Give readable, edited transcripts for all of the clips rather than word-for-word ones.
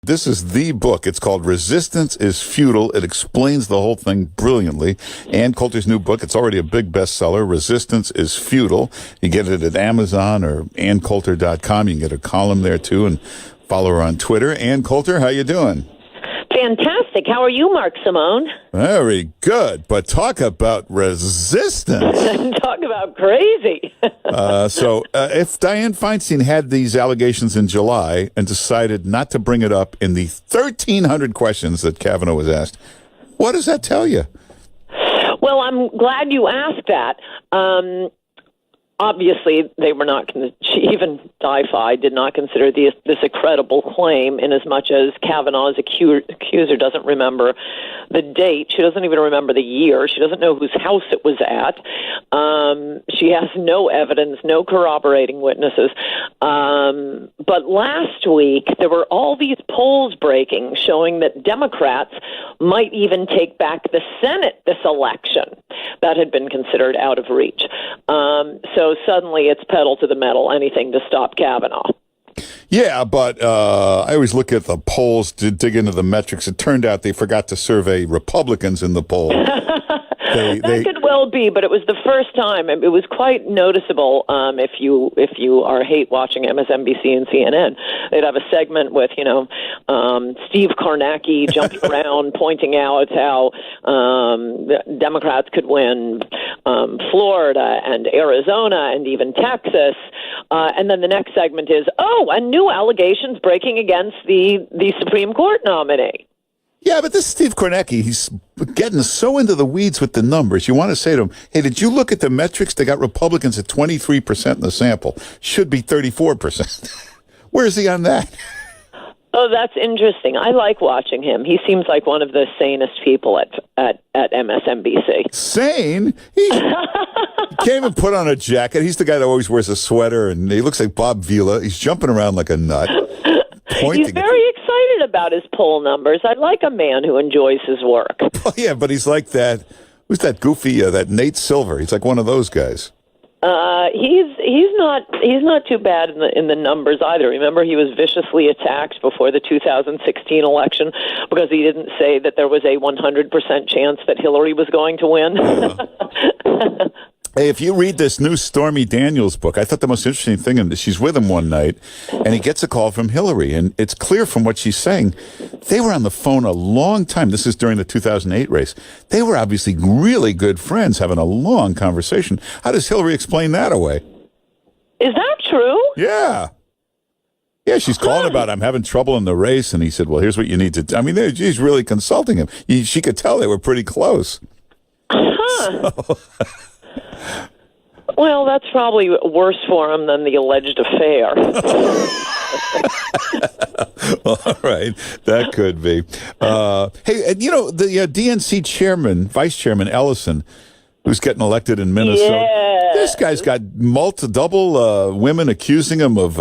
This is the book. It's called Resistance is Futile. It explains the whole thing brilliantly. Ann Coulter's new book, it's already a big bestseller, Resistance is Futile. You get it at Amazon or AnnCoulter.com. You can get a column there, too, and follow her on Twitter. Ann Coulter, how you doing? Fantastic. How are you, Mark Simone? Very good. But talk about resistance. Talk about crazy. So if Dianne Feinstein had these allegations in July and decided not to bring it up in the 1,300 questions that Kavanaugh was asked, what does that tell you? Well, I'm glad you asked that. Obviously, they were not. Even Di-Fi did not consider this a credible claim, in as much as Kavanaugh's accuser doesn't remember the date. She doesn't even remember the year. She doesn't know whose house it was at. She has no evidence, no corroborating witnesses. But last week, there were all these polls breaking showing that Democrats might even take back the Senate this election. That had been considered out of reach. So suddenly it's pedal to the metal, anything to stop Kavanaugh. Yeah, but I always look at the polls to dig into the metrics. It turned out they forgot to survey Republicans in the poll. That could well be, but it was the first time. It was quite noticeable. If you are hate watching MSNBC and CNN, they'd have a segment with Steve Kornacki jumping around, pointing out how Democrats could win Florida and Arizona and even Texas, and then the next segment is and new allegations breaking against the Supreme Court nominee. Yeah, but this Steve Kornacki, he's getting so into the weeds with the numbers. You want to say to him, hey, did you look at the metrics? They got Republicans at 23% in the sample. Should be 34%. Where is he on that? Oh, that's interesting. I like watching him. He seems like one of the sanest people at MSNBC. Sane? He can't even put on a jacket. He's the guy that always wears a sweater, and he looks like Bob Vila. He's jumping around like a nut. He's very excited about his poll numbers. I like a man who enjoys his work. Oh, yeah, but he's like that. Who's that goofy? That Nate Silver. He's like one of those guys. He's not too bad in the numbers either. Remember, he was viciously attacked before the 2016 election because he didn't say that there was a 100% chance that Hillary was going to win. Hey, if you read this new Stormy Daniels book, I thought the most interesting thing is she's with him one night, and he gets a call from Hillary, and it's clear from what she's saying, they were on the phone a long time. This is during the 2008 race. They were obviously really good friends having a long conversation. How does Hillary explain that away? Is that true? Yeah. Yeah, she's calling about, I'm having trouble in the race, and he said, well, here's what you need to do. I mean, she's really consulting him. She could tell they were pretty close. So. Well, that's probably worse for him than the alleged affair. All right, that could be. Hey, the DNC chairman, vice chairman Ellison, who's getting elected in Minnesota. Yeah. This guy's got double women accusing him of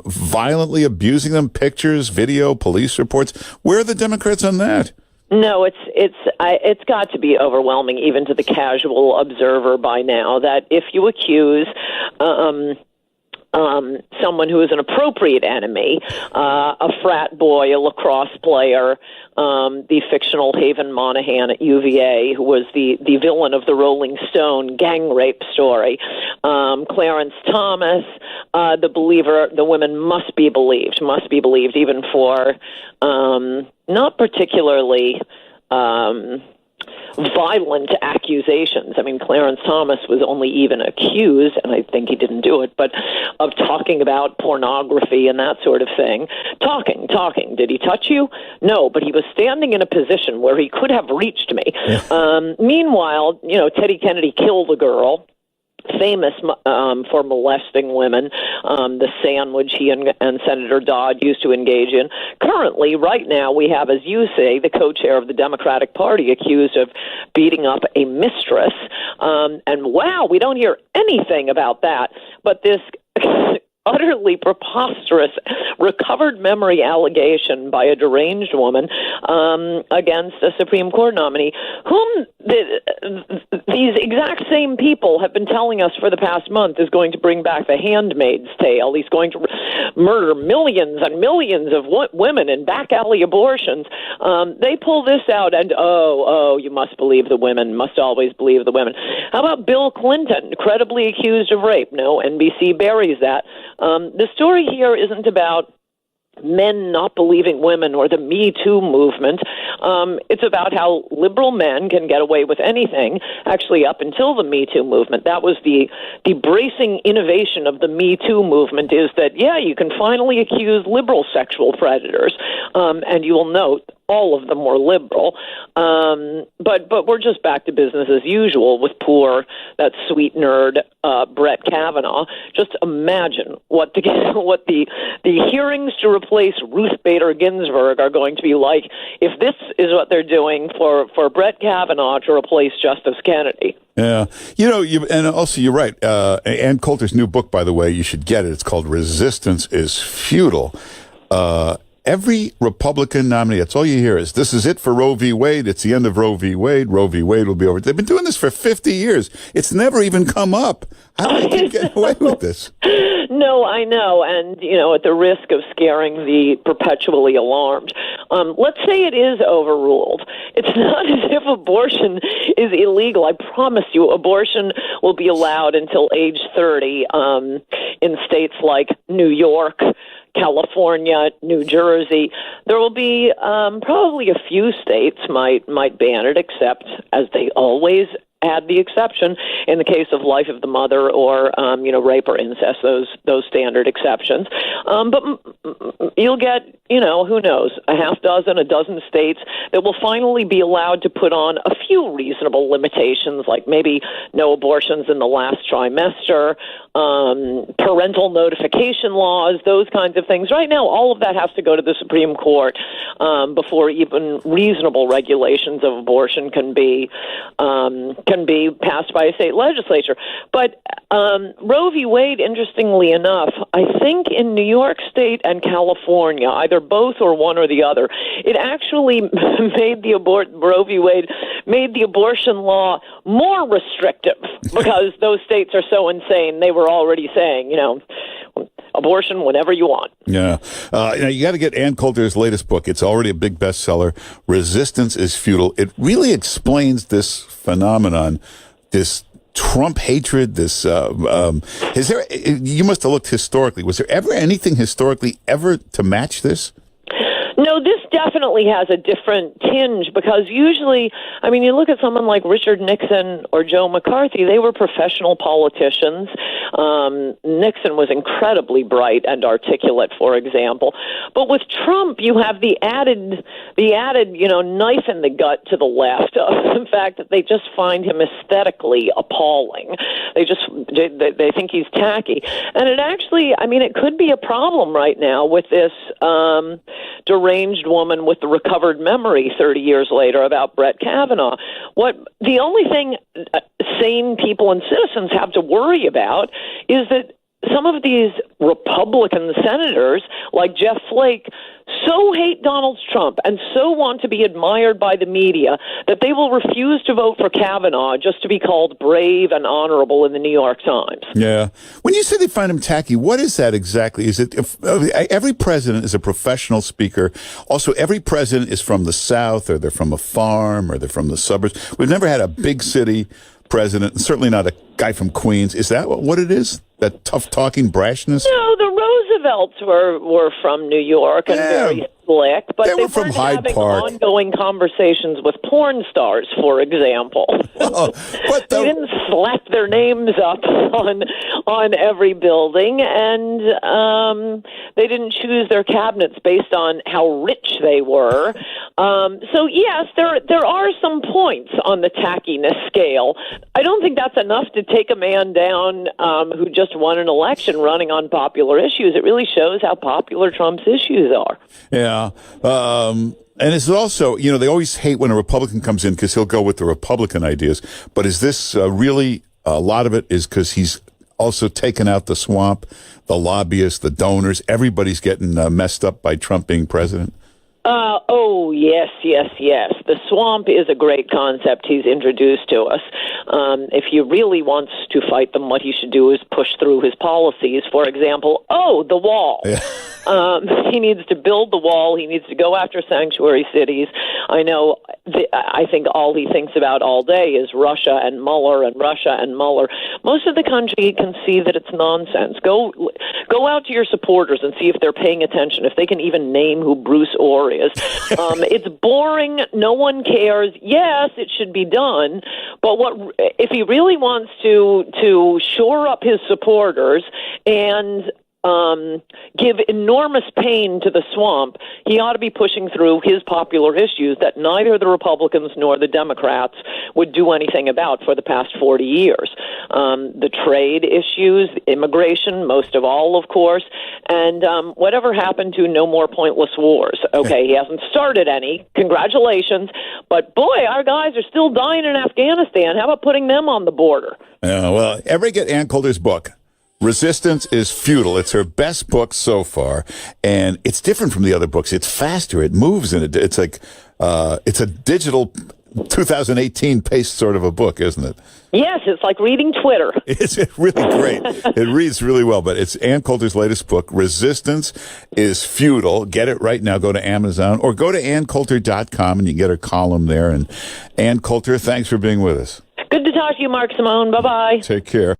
violently abusing them. Pictures, video, police reports. Where are the Democrats on that? No, it's got to be overwhelming, even to the casual observer by now, that if you accuse someone who is an appropriate enemy, a frat boy, a lacrosse player, the fictional Haven Monahan at UVA, who was the villain of the Rolling Stone gang rape story, Clarence Thomas, the women must be believed, even for not particularly violent accusations. I mean, Clarence Thomas was only even accused, and I think he didn't do it, but of talking about pornography and that sort of thing. Talking. Did he touch you? No, but he was standing in a position where he could have reached me. Meanwhile, Teddy Kennedy killed a girl, famous for molesting women, the sandwich he and Senator Dodd used to engage in. Currently, right now, we have, as you say, the co-chair of the Democratic Party accused of beating up a mistress. And wow, we don't hear anything about that. But this utterly preposterous recovered memory allegation by a deranged woman against a Supreme Court nominee, whom these exact same people have been telling us for the past month is going to bring back The Handmaid's Tale. He's going to murder millions and millions of women in back alley abortions. They pull this out, and you must believe the women, must always believe the women. How about Bill Clinton, credibly accused of rape? No, NBC buries that. The story here isn't about men not believing women or the Me Too movement. It's about how liberal men can get away with anything, actually up until the Me Too movement. That was the bracing innovation of the Me Too movement, is that, you can finally accuse liberal sexual predators. And you will note all of them were liberal. But we're just back to business as usual with that sweet nerd, Brett Kavanaugh. Just imagine what the hearings to replace Ruth Bader Ginsburg are going to be like if this is what they're doing for Brett Kavanaugh to replace Justice Kennedy. Yeah. And also you're right. Ann Coulter's new book, by the way, you should get it. It's called Resistance is Futile. Every Republican nominee, that's all you hear is, this is it for Roe v. Wade. It's the end of Roe v. Wade. Roe v. Wade will be over. They've been doing this for 50 years. It's never even come up. How do they get away with this? No, I know. And, at the risk of scaring the perpetually alarmed, let's say it is overruled. It's not as if abortion is illegal. I promise you, abortion will be allowed until age 30 in states like New York, California, New Jersey. There will be probably a few states might ban it, except, as they always add the exception, in the case of life of the mother or rape or incest, those standard exceptions. But you'll get, who knows, a dozen states that will finally be allowed to put on a few reasonable limitations, like maybe no abortions in the last trimester, parental notification laws, those kinds of things. Right now, all of that has to go to the Supreme Court before even reasonable regulations of abortion can be passed by a state legislature. But Roe v. Wade, interestingly enough, I think in New York State and California, either both or one or the other, it actually made Roe v. Wade made the abortion law more restrictive because those states are so insane. They were already saying, abortion whenever you want. Yeah. You got to get Ann Coulter's latest book. It's already a big bestseller. Resistance is Futile. It really explains this phenomenon, this Trump hatred, this, you must have looked historically. Was there ever anything historically ever to match this? No, this definitely has a different tinge because usually, you look at someone like Richard Nixon or Joe McCarthy, they were professional politicians. Nixon was incredibly bright and articulate, for example. But with Trump, you have the added, knife in the gut to the left of the fact that they just find him aesthetically appalling. They think he's tacky. And it actually, it could be a problem right now with this deranged woman with the recovered memory 30 years later about Brett Kavanaugh. The only thing sane people and citizens have to worry about is that some of these Republican senators, like Jeff Flake, so hate Donald Trump and so want to be admired by the media that they will refuse to vote for Kavanaugh just to be called brave and honorable in the New York Times. Yeah. When you say they find him tacky, what is that exactly? Is it every president is a professional speaker? Also, every president is from the South, or they're from a farm, or they're from the suburbs. We've never had a big city president, and certainly not a guy from Queens. Is that what it is? That tough-talking brashness? No, the Roosevelts were from New York and very slick, but they were from Hyde having Park. Ongoing conversations with porn stars, for example. They didn't slap their names up on every building, and they didn't choose their cabinets based on how rich they were. So yes, there are some points on the tackiness scale. I don't think that's enough to take a man down who just won an election running on popular issues. It really shows how popular Trump's issues are. Yeah. And it's also, they always hate when a Republican comes in because he'll go with the Republican ideas. But is this really, a lot of it is because he's also taken out the swamp, the lobbyists, the donors. Everybody's getting messed up by Trump being president. Oh, yes. The swamp is a great concept he's introduced to us. If he really wants to fight them, what he should do is push through his policies. For example, the wall. Yeah. He needs to build the wall. He needs to go after sanctuary cities. I know. I think all he thinks about all day is Russia and Mueller and Russia and Mueller. Most of the country can see that it's nonsense. Go out to your supporters and see if they're paying attention, if they can even name who Bruce Orr is. It's boring. No one cares. Yes, it should be done. But if he really wants to shore up his supporters and give enormous pain to the swamp, he ought to be pushing through his popular issues that neither the Republicans nor the Democrats would do anything about for the past 40 years. The trade issues, immigration, most of all, of course, and whatever happened to no more pointless wars. Okay, he hasn't started any. Congratulations. But boy, our guys are still dying in Afghanistan. How about putting them on the border? Well, ever get Ann Coulter's book? Resistance is Futile. It's her best book so far, and it's different from the other books. It's faster. It moves, and it's like it's a digital 2018 pace sort of a book, isn't it? Yes, it's like reading Twitter. It's really great. It reads really well, but it's Ann Coulter's latest book, Resistance is Futile. Get it right now. Go to Amazon or go to AnnCoulter.com, and you can get her column there. And Ann Coulter, thanks for being with us. Good to talk to you, Mark Simone. Bye-bye. Take care.